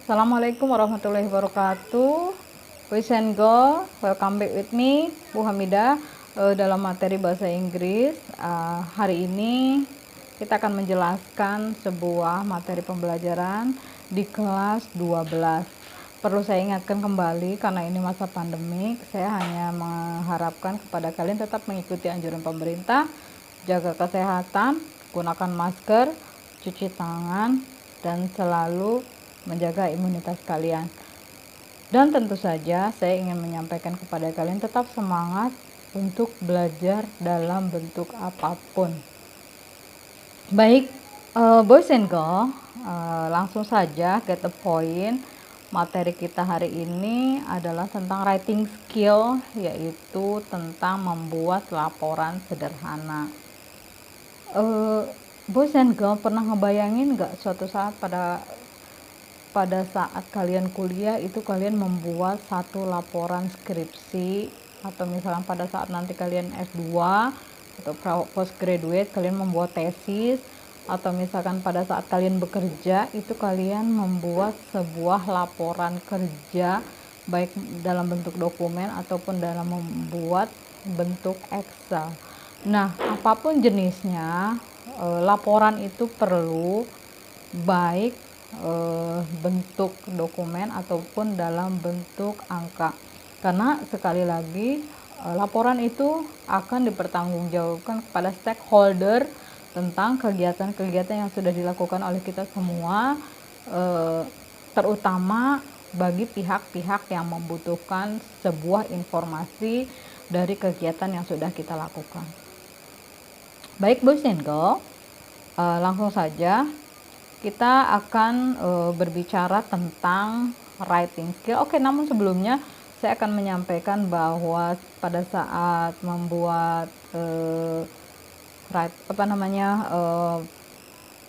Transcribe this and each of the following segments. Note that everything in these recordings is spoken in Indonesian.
Assalamualaikum warahmatullahi wabarakatuh. Boys and girl, welcome back with me, Bu Hamidah, dalam materi bahasa Inggris. Hari ini kita akan menjelaskan sebuah materi pembelajaran di kelas 12. Perlu saya ingatkan kembali, karena ini masa pandemik, saya hanya mengharapkan kepada kalian tetap mengikuti anjuran pemerintah, jaga kesehatan, gunakan masker, cuci tangan, dan selalu menjaga imunitas kalian. Dan tentu saja saya ingin menyampaikan kepada kalian tetap semangat untuk belajar dalam bentuk apapun. Baik, boys and girl, langsung saja get the point. Materi kita hari ini adalah tentang writing skill, yaitu tentang membuat laporan sederhana. Boys and girl, pernah ngebayangin nggak suatu saat pada saat kalian kuliah itu kalian membuat satu laporan skripsi, atau misalnya pada saat nanti kalian S2 atau postgraduate kalian membuat tesis, atau misalkan pada saat kalian bekerja itu kalian membuat sebuah laporan kerja baik dalam bentuk dokumen ataupun dalam membuat bentuk Excel. Nah, apapun jenisnya, laporan itu perlu baik bentuk dokumen ataupun dalam bentuk angka, karena sekali lagi laporan itu akan dipertanggungjawabkan kepada stakeholder tentang kegiatan-kegiatan yang sudah dilakukan oleh kita semua, terutama bagi pihak-pihak yang membutuhkan sebuah informasi dari kegiatan yang sudah kita lakukan. Baik boys and girl, langsung saja kita akan berbicara tentang writing skill. Oke, namun sebelumnya saya akan menyampaikan bahwa pada saat membuat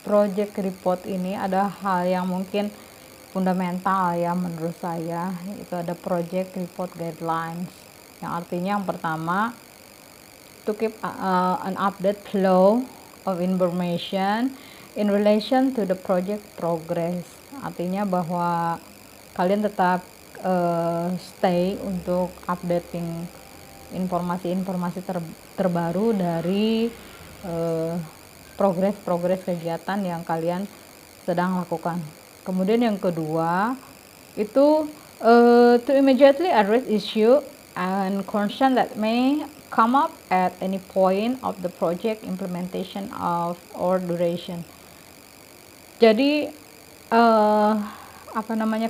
project report ini ada hal yang mungkin fundamental ya menurut saya, itu ada project report guidelines, yang artinya yang pertama, to keep an update flow of information in relation to the project progress. Artinya bahwa kalian tetap stay untuk updating informasi-informasi terbaru dari progres kegiatan yang kalian sedang lakukan. Kemudian yang kedua itu to immediately address issue and concern that may come up at any point of the project implementation or duration. Jadi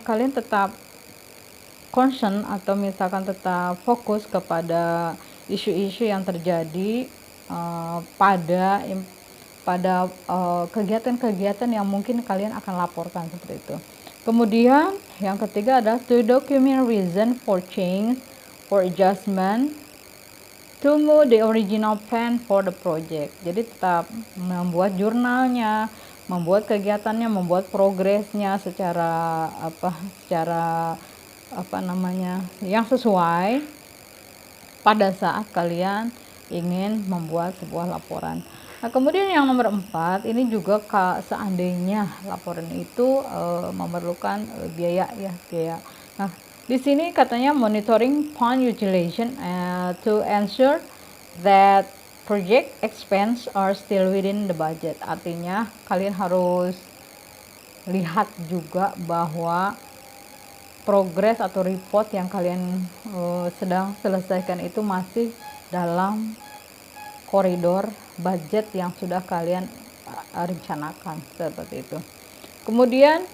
kalian tetap concern atau misalkan tetap fokus kepada isu-isu yang terjadi pada kegiatan-kegiatan yang mungkin kalian akan laporkan seperti itu. Kemudian yang ketiga adalah to document reason for change or adjustment to move the original plan for the project. Jadi tetap membuat jurnalnya, membuat kegiatannya, membuat progresnya secara yang sesuai pada saat kalian ingin membuat sebuah laporan. Nah, kemudian yang nomor 4 ini juga seandainya laporan itu memerlukan biaya. Nah, di sini katanya monitoring fund utilization to ensure that project expense are still within the budget. Artinya kalian harus lihat juga bahwa progres atau report yang kalian sedang selesaikan itu masih dalam koridor budget yang sudah kalian rencanakan, seperti itu. Kemudian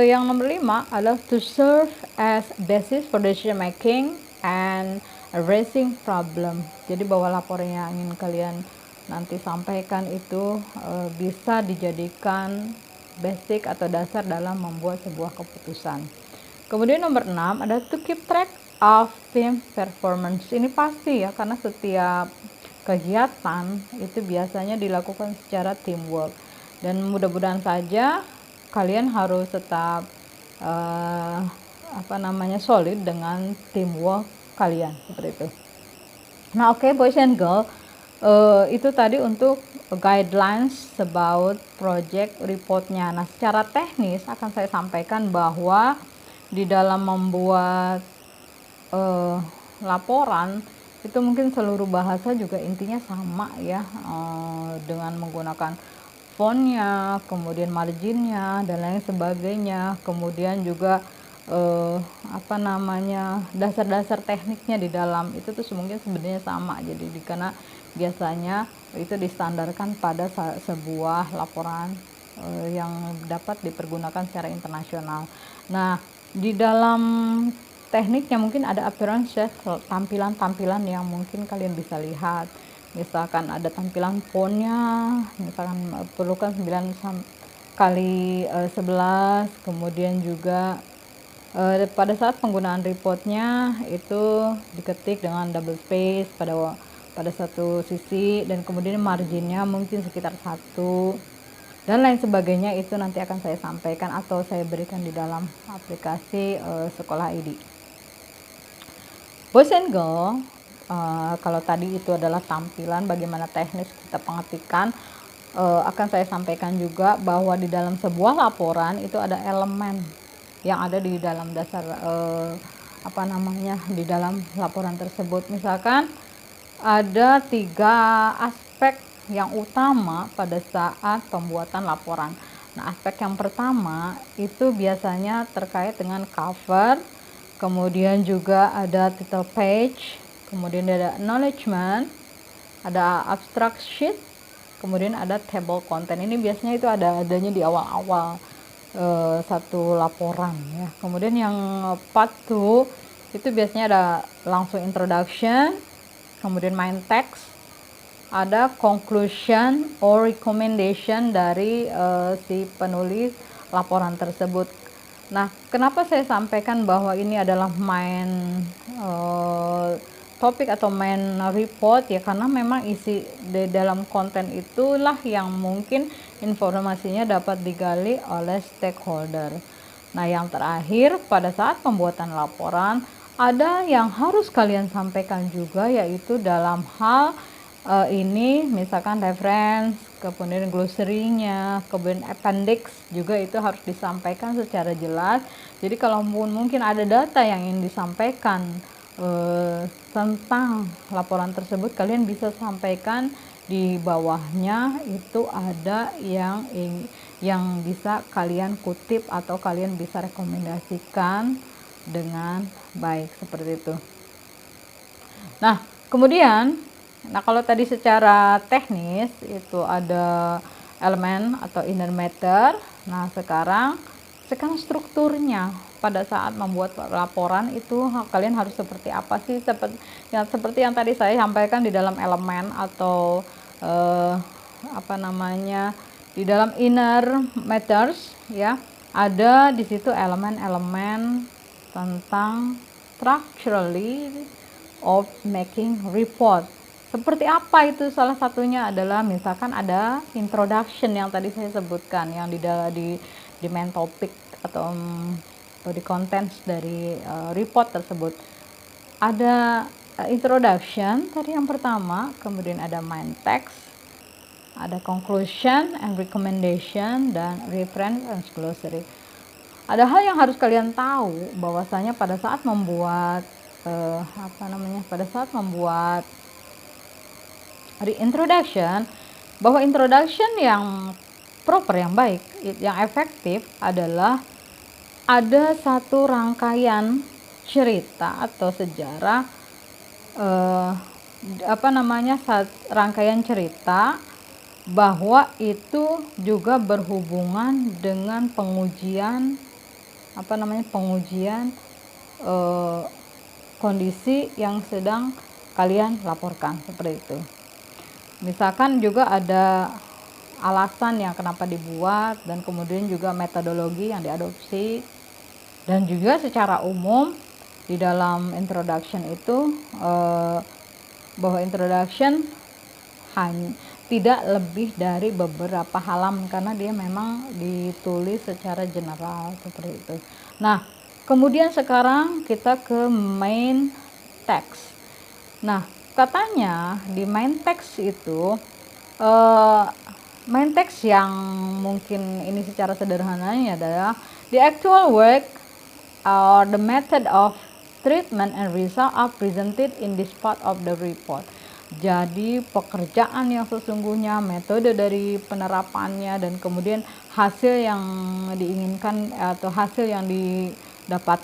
yang nomor 5 adalah to serve as basis for decision making and addressing problem. Jadi bahwa laporan yang ingin kalian nanti sampaikan itu bisa dijadikan basic atau dasar dalam membuat sebuah keputusan. Kemudian nomor 6 ada to keep track of team performance. Ini pasti ya, karena setiap kegiatan itu biasanya dilakukan secara teamwork, dan mudah-mudahan saja kalian harus tetap solid dengan teamwork kalian seperti itu. Nah, oke, boys and girl, Itu tadi untuk guidelines about project reportnya. Nah, secara teknis akan saya sampaikan bahwa di dalam membuat laporan itu mungkin seluruh bahasa juga intinya sama ya, dengan menggunakan fontnya, kemudian marginnya dan lain sebagainya, kemudian juga dasar-dasar tekniknya di dalam itu tuh mungkin sebenarnya sama. Jadi karena biasanya itu distandarkan pada sebuah laporan yang dapat dipergunakan secara internasional. Nah, di dalam tekniknya mungkin ada appearance ya, tampilan-tampilan yang mungkin kalian bisa lihat. Misalkan ada tampilan fontnya, misalkan perlukan 9 kali 11, kemudian juga pada saat penggunaan reportnya itu diketik dengan double space pada satu sisi, dan kemudian marginnya mungkin sekitar 1 dan lain sebagainya. Itu nanti akan saya sampaikan atau saya berikan di dalam aplikasi Sekolah ID. Boys and Girl, kalau tadi itu adalah tampilan bagaimana teknis kita pengetikan, akan saya sampaikan juga bahwa di dalam sebuah laporan itu ada elemen yang ada di dalam dasar di dalam laporan tersebut. Misalkan ada 3 aspek yang utama pada saat pembuatan laporan. Nah, aspek yang pertama itu biasanya terkait dengan cover, kemudian juga ada title page, kemudian ada acknowledgement, ada abstract sheet, kemudian ada table content. Ini biasanya itu adanya di awal-awal satu laporan ya. Kemudian yang part 2 itu biasanya ada langsung introduction, kemudian main text, ada conclusion or recommendation dari si penulis laporan tersebut. Nah, kenapa saya sampaikan bahwa ini adalah main topik atau main report ya, karena memang isi di dalam konten itulah yang mungkin informasinya dapat digali oleh stakeholder. Nah, yang terakhir pada saat pembuatan laporan ada yang harus kalian sampaikan juga, yaitu dalam hal ini misalkan reference, kemudian glossary-nya, kemudian appendix juga itu harus disampaikan secara jelas. Jadi kalau mungkin ada data yang ingin disampaikan tentang laporan tersebut, kalian bisa sampaikan di bawahnya. Itu ada yang bisa kalian kutip atau kalian bisa rekomendasikan dengan baik seperti itu. Nah, kemudian kalau tadi secara teknis itu ada elemen atau inner matter. Nah, sekarang strukturnya pada saat membuat laporan itu kalian harus seperti apa sih? Seperti yang tadi saya sampaikan di dalam elemen atau di dalam inner matters ya, ada di situ elemen-elemen tentang structurally of making report. Seperti apa itu? Salah satunya adalah misalkan ada introduction yang tadi saya sebutkan, yang di main topic atau di contents dari report tersebut. Ada introduction tadi yang pertama, kemudian ada main text, ada conclusion and recommendation, dan reference and glossary. Ada hal yang harus kalian tahu bahwasanya pada saat membuat introduction, bahwa introduction yang proper, yang baik, yang efektif adalah ada satu rangkaian cerita atau sejarah, rangkaian cerita bahwa itu juga berhubungan dengan pengujian kondisi yang sedang kalian laporkan, seperti itu. Misalkan juga ada alasan yang kenapa dibuat, dan kemudian juga metodologi yang diadopsi, dan juga secara umum di dalam introduction itu bahwa introduction tidak lebih dari beberapa halaman karena dia memang ditulis secara general seperti itu. Nah, kemudian sekarang kita ke main text. Nah, katanya di main text itu, eh, main text yang mungkin ini secara sederhananya adalah the actual work or the method of treatment and result are presented in this part of the report. Jadi pekerjaan yang sesungguhnya, metode dari penerapannya, dan kemudian hasil yang diinginkan atau hasil yang didapatkan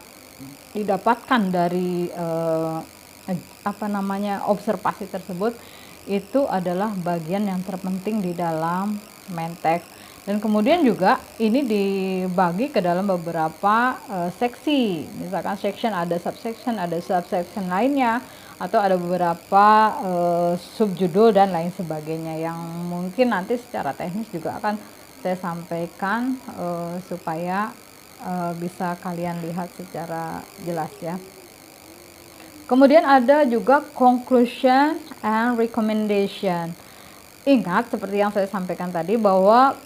dari observasi tersebut, itu adalah bagian yang terpenting di dalam main text. Dan kemudian juga ini dibagi ke dalam beberapa seksi, misalkan section ada subsection lainnya, atau ada beberapa subjudul dan lain sebagainya, yang mungkin nanti secara teknis juga akan saya sampaikan supaya bisa kalian lihat secara jelas ya. Kemudian ada juga conclusion and recommendation. Ingat seperti yang saya sampaikan tadi bahwa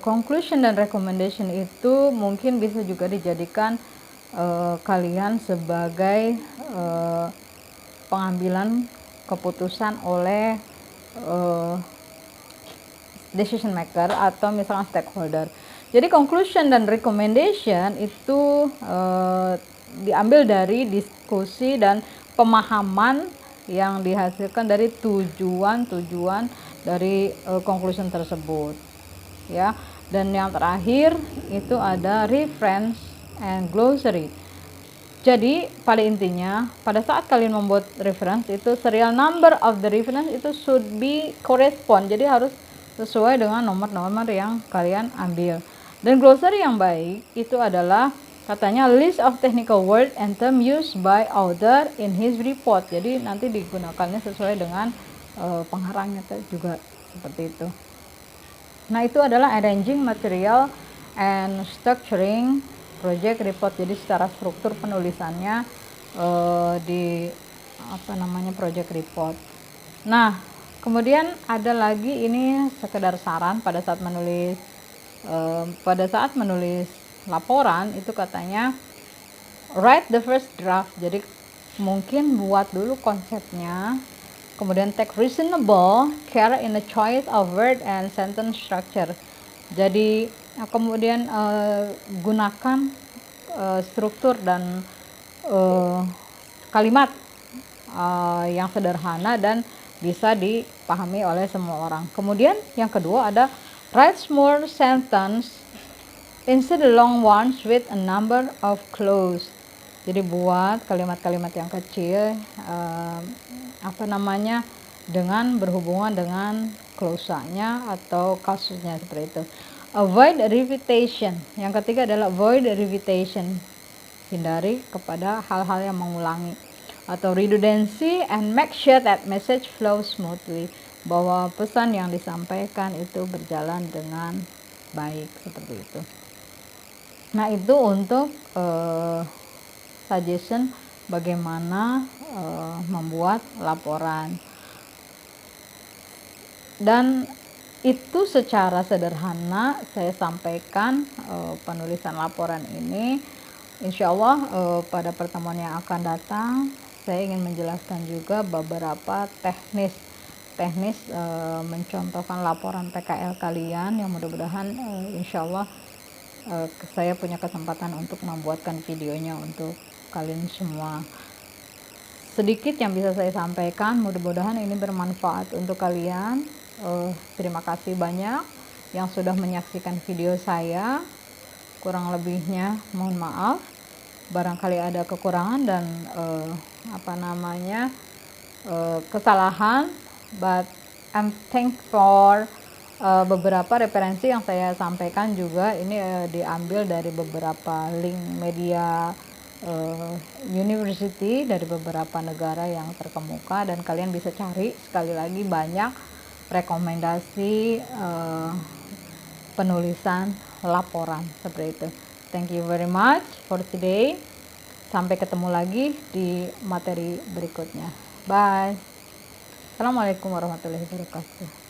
conclusion dan recommendation itu mungkin bisa juga dijadikan kalian sebagai pengambilan keputusan oleh decision maker atau misalnya stakeholder. Jadi conclusion dan recommendation itu diambil dari diskusi dan pemahaman yang dihasilkan dari tujuan-tujuan dari conclusion tersebut ya. Dan yang terakhir itu ada reference and glossary. Jadi pada intinya pada saat kalian membuat reference itu serial number of the reference itu should be correspond, jadi harus sesuai dengan nomor-nomor yang kalian ambil. Dan glossary yang baik itu adalah katanya list of technical word and term used by author in his report, jadi nanti digunakannya sesuai dengan pengarangnya juga seperti itu. Nah, itu adalah arranging material and structuring project report. Jadi secara struktur penulisannya di project report. Nah, kemudian ada lagi ini sekedar saran pada saat menulis laporan itu katanya write the first draft. Jadi mungkin buat dulu konsepnya, kemudian take reasonable care in the choice of word and sentence structure. Jadi kemudian gunakan struktur dan kalimat yang sederhana dan bisa dipahami oleh semua orang. Kemudian yang kedua ada write small sentence instead of long ones with a number of clause. Jadi buat kalimat-kalimat yang kecil dengan berhubungan dengan klausanya atau kasusnya seperti itu. Avoid repetition. Yang ketiga adalah avoid repetition. Hindari kepada hal-hal yang mengulangi. Atau redundancy and make sure that message flows smoothly. Bahwa pesan yang disampaikan itu berjalan dengan baik seperti itu. Nah, itu untuk suggestion bagaimana membuat laporan. Dan itu secara sederhana saya sampaikan penulisan laporan ini. Insya Allah pada pertemuan yang akan datang saya ingin menjelaskan juga beberapa teknis mencontohkan laporan PKL kalian yang mudah-mudahan insya Allah saya punya kesempatan untuk membuatkan videonya untuk kalian semua. Sedikit yang bisa saya sampaikan, mudah-mudahan ini bermanfaat untuk kalian. Terima kasih banyak yang sudah menyaksikan video saya. Kurang lebihnya mohon maaf, barangkali ada kekurangan dan kesalahan, but I'm thankful for beberapa referensi yang saya sampaikan juga ini diambil dari beberapa link media university dari beberapa negara yang terkemuka, dan kalian bisa cari sekali lagi banyak rekomendasi penulisan laporan seperti itu. Thank you very much for today. Sampai ketemu lagi di materi berikutnya. Bye. Assalamualaikum warahmatullahi wabarakatuh.